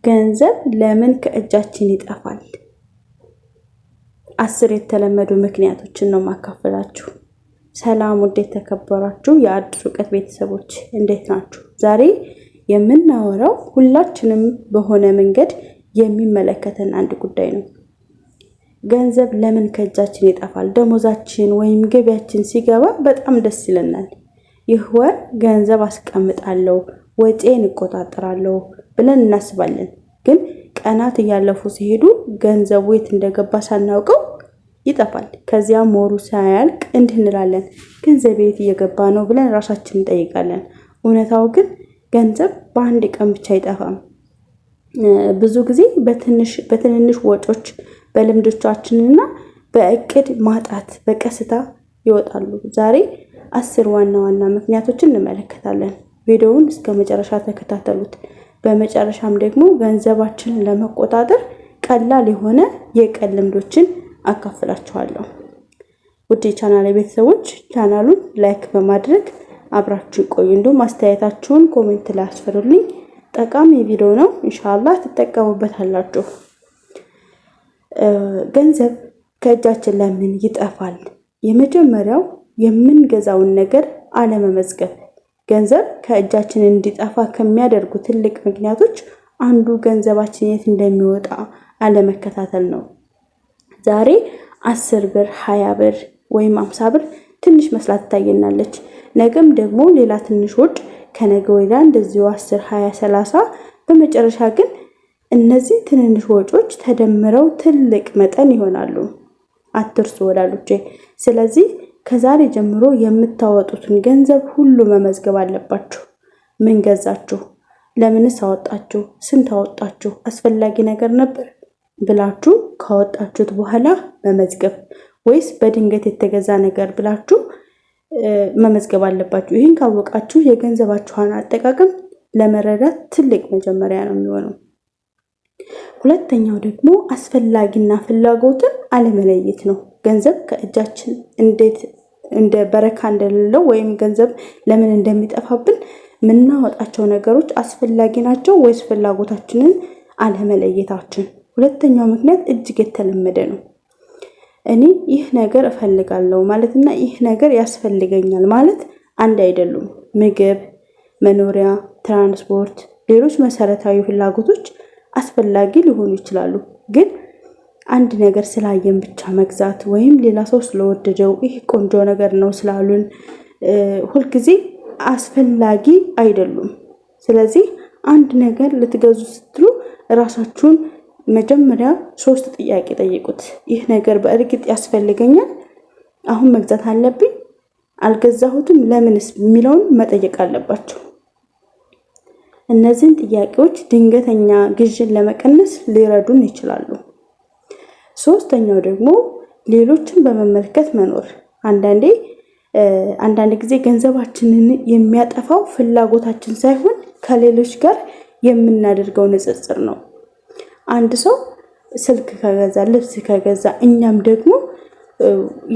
ገንዘብ ለምን ከእጃችን ይጠፋል? 10 የተለመዱ ምክንያቶችን ነው ማካፈላችሁ። ሰላም ውድ የተከበራችሁ የአዲስ እውቀት ቤተሰቦች እንዴት ናችሁ? ዛሬ የምናወራው ሁላችንም በሆነ መንገድ የሚመለከተን አንድ ጉዳይ ነው። ገንዘብ ለምን ከእጃችን ይጠፋል? ደሞዛችን ወይም ገቢያችን ሲገባ በጣም ደስ ይለናል። ይህ ወር ገንዘብ አስቀምጣለሁ፣ ወጪን እቆጣጠራለሁ ብለን እናስባለን። ግን ቀናት እያለፉ ሲሄዱ ገንዘቡ የት እንደገባ ሳናውቀው ይጠፋል። ከዚያም ወሩ ሳያልቅ እንዲህ እንላለን፣ ገንዘብ የት እየገባ ነው ብለን ራሳችንን እንጠይቃለን። እውነታው ግን ገንዘብ በአንድ ቀን ብቻ አይጠፋም። ብዙ ጊዜ በትንንሽ ወጮች፣ በልምዶቻችንና በእቅድ ማጣት በቀስታ ይወጣሉ። ዛሬ 10 ዋና ዋና ምክንያቶችን እንመለከታለን። ቪዲዮውን እስከ መጨረሻ ተከታተሉት። በመጨረሻም ደግሞ ገንዘባችንን ለመቆጣጠር ቀላል የሆነ የቀን ልምዶችን አካፍላችኋለሁ። ውድ የቻናሌ ቤተሰቦች ቻናሉን ላይክ በማድረግ አብራችሁ ቆዩ። እንዲሁም አስተያየታችሁን ኮሜንት ላይ አስፍሩልኝ። ጠቃሚ ቪዲዮ ነው፣ ኢንሻአላህ ትጠቀሙበታላችሁ። ገንዘብ ከእጃችን ለምን ይጠፋል? የመጀመሪያው የምንገዛውን ነገር አለመመዝገብ። ገንዘብ ከእጃችን እንዲጠፋ ከሚያደርጉ ትልቅ ምክንያቶች አንዱ ገንዘባችን የት እንደሚወጣ አለመከታተል ነው። ዛሬ 10 ብር፣ 20 ብር ወይም 50 ብር ትንሽ መስላት ታየናለች። ነገም ደግሞ ሌላ ትንሽ ወጭ፣ ከነገ ወዲያ እንደዚሁ 10፣ 20፣ 30። በመጨረሻ ግን እነዚህ ትንንሽ ወጮች ተደምረው ትልቅ መጠን ይሆናሉ። አትርሱ ወዳጆቼ። ስለዚህ ከዛሬ ጀምሮ የምታወጡትን ገንዘብ ሁሉ መመዝገብ አለባችሁ። ምን ገዛችሁ? ለምንስ አወጣችሁ? ስንት አወጣችሁ? አስፈላጊ ነገር ነበር ብላችሁ ካወጣችሁት በኋላ መመዝገብ፣ ወይስ በድንገት የተገዛ ነገር ብላችሁ መመዝገብ አለባችሁ። ይህን ካወቃችሁ የገንዘባችሁን አጠቃቀም ለመረዳት ትልቅ መጀመሪያ ነው የሚሆነው። ሁለተኛው ደግሞ አስፈላጊና ፍላጎትን አለመለየት ነው። ገንዘብ ከእጃችን እንዴት እንደ በረካ እንደሌለው ወይም ገንዘብ ለምን እንደሚጠፋብን የምናወጣቸው ነገሮች አስፈላጊ ናቸው ወይስ ፍላጎታችንን አለመለየታችን። ሁለተኛው ምክንያት እጅግ የተለመደ ነው። እኔ ይህ ነገር እፈልጋለሁ ማለትና ይህ ነገር ያስፈልገኛል ማለት አንድ አይደሉም። ምግብ፣ መኖሪያ፣ ትራንስፖርት፣ ሌሎች መሰረታዊ ፍላጎቶች አስፈላጊ ሊሆኑ ይችላሉ። ግን አንድ ነገር ስላየን ብቻ መግዛት ወይም ሌላ ሰው ስለወደደው ይህ ቆንጆ ነገር ነው ስላሉን ሁልጊዜ አስፈላጊ አይደሉም። ስለዚህ አንድ ነገር ልትገዙ ስትሉ ራሳችሁን መጀመሪያ 3 ጥያቄ ጠይቁት። ይህ ነገር በእርግጥ ያስፈልገኛል? አሁን መግዛት አለብኝ? አልገዛሁትም? ለምንስ? የሚለውን መጠየቅ አለባችሁ። እነዚህን ጥያቄዎች ድንገተኛ ግዥን ለመቀነስ ሊረዱን ይችላሉ። ሶስተኛው ደግሞ ሌሎችን በመመልከት መኖር። አንዳንድ ጊዜ ገንዘባችንን የሚያጠፋው ፍላጎታችን ሳይሆን ከሌሎች ጋር የምናደርገው ንጽጽር ነው። አንድ ሰው ስልክ ከገዛ፣ ልብስ ከገዛ፣ እኛም ደግሞ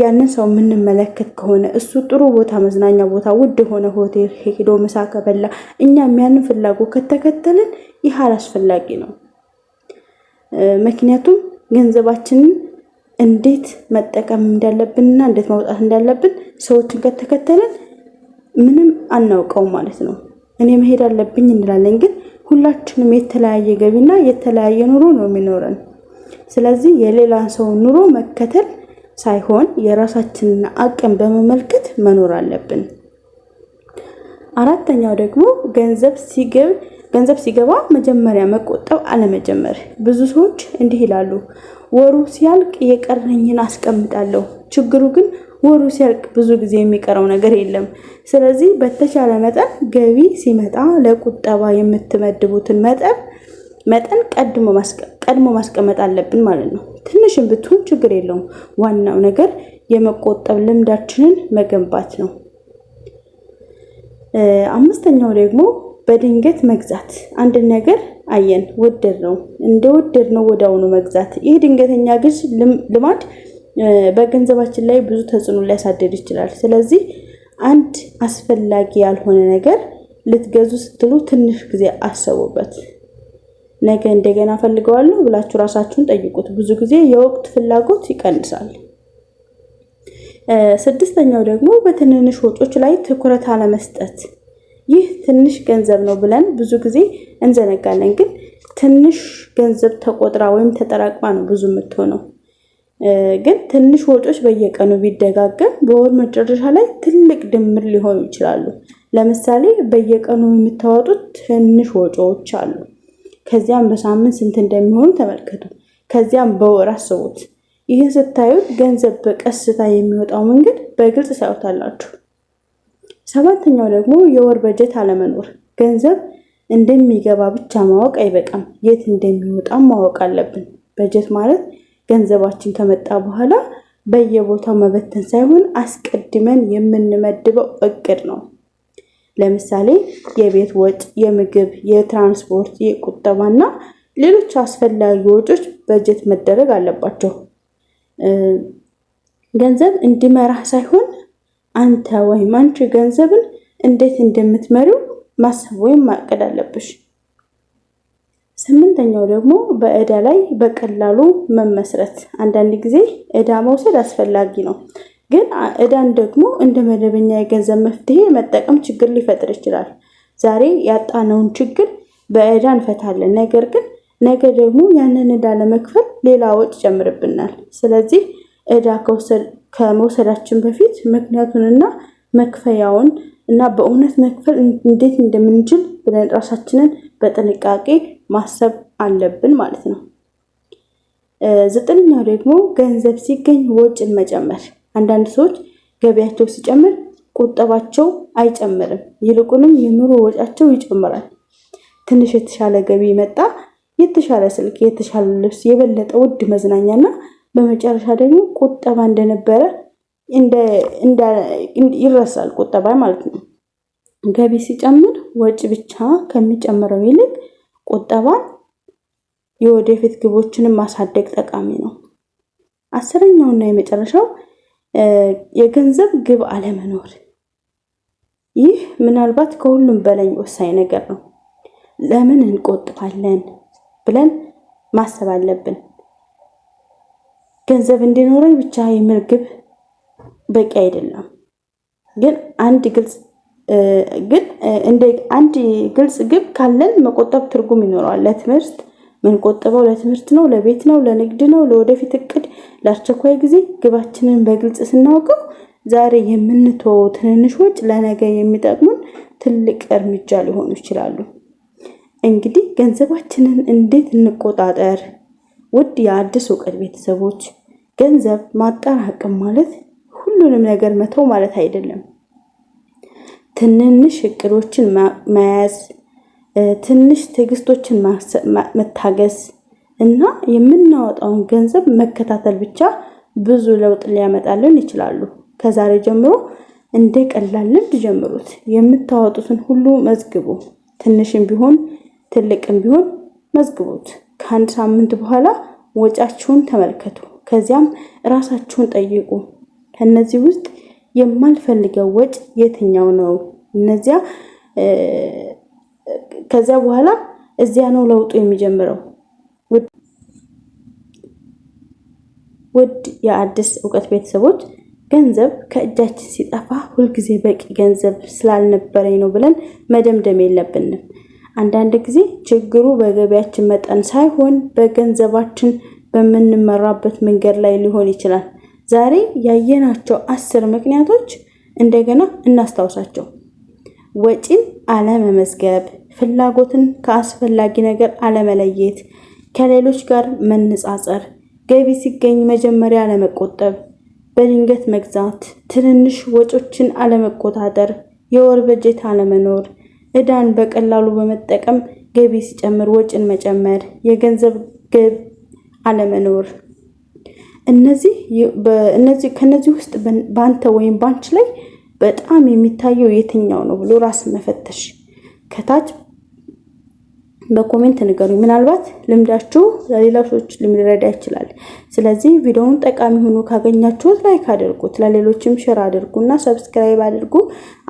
ያንን ሰው የምንመለከት ከሆነ እሱ ጥሩ ቦታ፣ መዝናኛ ቦታ፣ ውድ ሆነ ሆቴል ሄዶ ምሳ ከበላ እኛም ያንን ፍላጎት ከተከተልን ይህ አላስፈላጊ ነው። ምክንያቱም ገንዘባችንን እንዴት መጠቀም እንዳለብንና እንዴት ማውጣት እንዳለብን ሰዎችን ከተከተልን ምንም አናውቀው ማለት ነው። እኔ መሄድ አለብኝ እንላለን፣ ግን ሁላችንም የተለያየ ገቢና የተለያየ ኑሮ ነው የሚኖረን። ስለዚህ የሌላ ሰው ኑሮ መከተል ሳይሆን የራሳችንን አቅም በመመልከት መኖር አለብን። አራተኛው ደግሞ ገንዘብ ሲገባ መጀመሪያ መቆጠብ አለመጀመር። ብዙ ሰዎች እንዲህ ይላሉ፣ ወሩ ሲያልቅ የቀረኝን አስቀምጣለሁ። ችግሩ ግን ወሩ ሲያልቅ ብዙ ጊዜ የሚቀረው ነገር የለም። ስለዚህ በተቻለ መጠን ገቢ ሲመጣ ለቁጠባ የምትመድቡትን መጠን ቀድሞ ማስቀመጥ አለብን ማለት ነው። ትንሽም ብትሆን ችግር የለውም። ዋናው ነገር የመቆጠብ ልምዳችንን መገንባት ነው። አምስተኛው ደግሞ በድንገት መግዛት። አንድ ነገር አየን፣ እንደወደድነው ወዲያውኑ መግዛት። ይህ ድንገተኛ ግዥ ልማድ በገንዘባችን ላይ ብዙ ተጽዕኖ ሊያሳድር ይችላል። ስለዚህ አንድ አስፈላጊ ያልሆነ ነገር ልትገዙ ስትሉ ትንሽ ጊዜ አስቡበት። ነገ እንደገና ፈልገዋለሁ ብላችሁ ራሳችሁን ጠይቁት። ብዙ ጊዜ የወቅት ፍላጎት ይቀንሳል። ስድስተኛው ደግሞ በትንንሽ ወጪዎች ላይ ትኩረት አለመስጠት። ይህ ትንሽ ገንዘብ ነው ብለን ብዙ ጊዜ እንዘነጋለን፣ ግን ትንሽ ገንዘብ ተቆጥራ ወይም ተጠራቅማ ነው ብዙ የምትሆነው። ግን ትንሽ ወጪዎች በየቀኑ ቢደጋገም በወር መጨረሻ ላይ ትልቅ ድምር ሊሆኑ ይችላሉ። ለምሳሌ በየቀኑ የምታወጡት ትንሽ ወጪዎች አሉ። ከዚያም በሳምንት ስንት እንደሚሆኑ ተመልከቱ። ከዚያም በወር አስቡት። ይህን ስታዩት ገንዘብ በቀስታ የሚወጣው መንገድ በግልጽ ታዩታላችሁ። ሰባተኛው ደግሞ የወር በጀት አለመኖር። ገንዘብ እንደሚገባ ብቻ ማወቅ አይበቃም፣ የት እንደሚወጣም ማወቅ አለብን። በጀት ማለት ገንዘባችን ከመጣ በኋላ በየቦታው መበተን ሳይሆን አስቀድመን የምንመድበው እቅድ ነው። ለምሳሌ የቤት ወጪ፣ የምግብ፣ የትራንስፖርት፣ የቁጠባና ሌሎች አስፈላጊ ወጪዎች በጀት መደረግ አለባቸው። ገንዘብ እንዲመራህ ሳይሆን አንተ ወይም አንቺ ገንዘብን እንዴት እንደምትመሪው ማሰብ ወይም ማቀድ አለብሽ። ስምንተኛው ደግሞ በዕዳ ላይ በቀላሉ መመስረት። አንዳንድ ጊዜ ዕዳ መውሰድ አስፈላጊ ነው፣ ግን ዕዳን ደግሞ እንደ መደበኛ የገንዘብ መፍትሄ መጠቀም ችግር ሊፈጥር ይችላል። ዛሬ ያጣነውን ችግር በዕዳ እንፈታለን፣ ነገር ግን ነገ ደግሞ ያንን ዕዳ ለመክፈል ሌላ ወጪ ይጨምርብናል። ስለዚህ ዕዳ ከመውሰዳችን በፊት ምክንያቱንና መክፈያውን እና በእውነት መክፈል እንዴት እንደምንችል ብለን ራሳችንን በጥንቃቄ ማሰብ አለብን ማለት ነው። ዘጠነኛው ደግሞ ገንዘብ ሲገኝ ወጪን መጨመር። አንዳንድ ሰዎች ገቢያቸው ሲጨምር ቁጠባቸው አይጨምርም፣ ይልቁንም የኑሮ ወጫቸው ይጨምራል። ትንሽ የተሻለ ገቢ መጣ፣ የተሻለ ስልክ፣ የተሻለ ልብስ፣ የበለጠ ውድ መዝናኛና በመጨረሻ ደግሞ ቁጠባ እንደነበረ ይረሳል። ቁጠባ ማለት ነው። ገቢ ሲጨምር ወጪ ብቻ ከሚጨምረው ይልቅ ቁጠባን የወደፊት ግቦችንም ማሳደግ ጠቃሚ ነው። አስረኛውና የመጨረሻው የገንዘብ ግብ አለመኖር። ይህ ምናልባት ከሁሉም በላይ ወሳኝ ነገር ነው። ለምን እንቆጥባለን ብለን ማሰብ አለብን። ገንዘብ እንዲኖረኝ ብቻ የሚል ግብ በቂ አይደለም። ግን አንድ ግልጽ ግብ ካለን መቆጠብ ትርጉም ይኖረዋል። ለትምህርት ምንቆጥበው ለትምህርት ነው፣ ለቤት ነው፣ ለንግድ ነው፣ ለወደፊት እቅድ፣ ለአስቸኳይ ጊዜ። ግባችንን በግልጽ ስናውቀው ዛሬ የምንተወው ትንንሽ ወጪ ለነገ የሚጠቅሙን ትልቅ እርምጃ ሊሆኑ ይችላሉ። እንግዲህ ገንዘባችንን እንዴት እንቆጣጠር? ውድ የአዲስ እውቀት ቤተሰቦች፣ ገንዘብ ማጠራቀም ማለት ሁሉንም ነገር መተው ማለት አይደለም። ትንንሽ እቅዶችን መያዝ፣ ትንሽ ትዕግስቶችን መታገስ እና የምናወጣውን ገንዘብ መከታተል ብቻ ብዙ ለውጥ ሊያመጣልን ይችላሉ። ከዛሬ ጀምሮ እንደ ቀላል ልምድ ጀምሩት። የምታወጡትን ሁሉ መዝግቡ። ትንሽም ቢሆን ትልቅም ቢሆን መዝግቡት። ከአንድ ሳምንት በኋላ ወጫችሁን ተመልከቱ። ከዚያም ራሳችሁን ጠይቁ፣ ከነዚህ ውስጥ የማልፈልገው ወጭ የትኛው ነው? ከዚያ በኋላ እዚያ ነው ለውጡ የሚጀምረው። ውድ የአዲስ እውቀት ቤተሰቦች፣ ገንዘብ ከእጃችን ሲጠፋ ሁልጊዜ በቂ ገንዘብ ስላልነበረኝ ነው ብለን መደምደም የለብንም። አንዳንድ ጊዜ ችግሩ በገቢያችን መጠን ሳይሆን በገንዘባችን በምንመራበት መንገድ ላይ ሊሆን ይችላል። ዛሬ ያየናቸው 10 ምክንያቶች እንደገና እናስታውሳቸው። ወጪን አለመመዝገብ፣ ፍላጎትን ከአስፈላጊ ነገር አለመለየት፣ ከሌሎች ጋር መነጻጸር፣ ገቢ ሲገኝ መጀመሪያ አለመቆጠብ፣ በድንገት መግዛት፣ ትንንሽ ወጪዎችን አለመቆጣጠር፣ የወር በጀት አለመኖር፣ ዕዳን በቀላሉ በመጠቀም ገቢ ሲጨምር ወጪን መጨመር፣ የገንዘብ ግብ አለመኖር። ከነዚህ ውስጥ ባንተ ወይም ባንች ላይ በጣም የሚታየው የትኛው ነው ብሎ ራስን መፈተሽ። ከታች በኮሜንት ንገሩኝ። ምናልባት ልምዳችሁ ለሌሎች ሰዎች ሊረዳ ይችላል። ስለዚህ ቪዲዮውን ጠቃሚ ሆኖ ካገኛችሁት ላይክ አድርጉት፣ ለሌሎችም ሼር አድርጉና ሰብስክራይብ አድርጉ።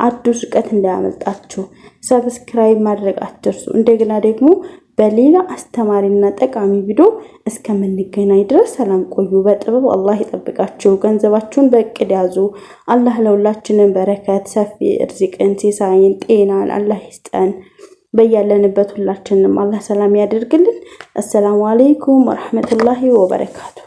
አዲስ እውቀት እንዳያመልጣችሁ ሰብስክራይብ ማድረግ አትርሱ። እንደገና ደግሞ በሌላ አስተማሪና ጠቃሚ ቪዲዮ እስከምንገናኝ ድረስ ሰላም ቆዩ። በጥበብ አላህ ይጠብቃችሁ። ገንዘባችሁን በእቅድ ያዙ። አላህ ለሁላችንም በረከት፣ ሰፊ ርዝቅን፣ ሲሳይን፣ ጤናን አላህ ይስጠን። በያለንበት ሁላችንም አላህ ሰላም ያደርግልን። አሰላሙ አለይኩም ወራህመቱላሂ ወበረካቱ።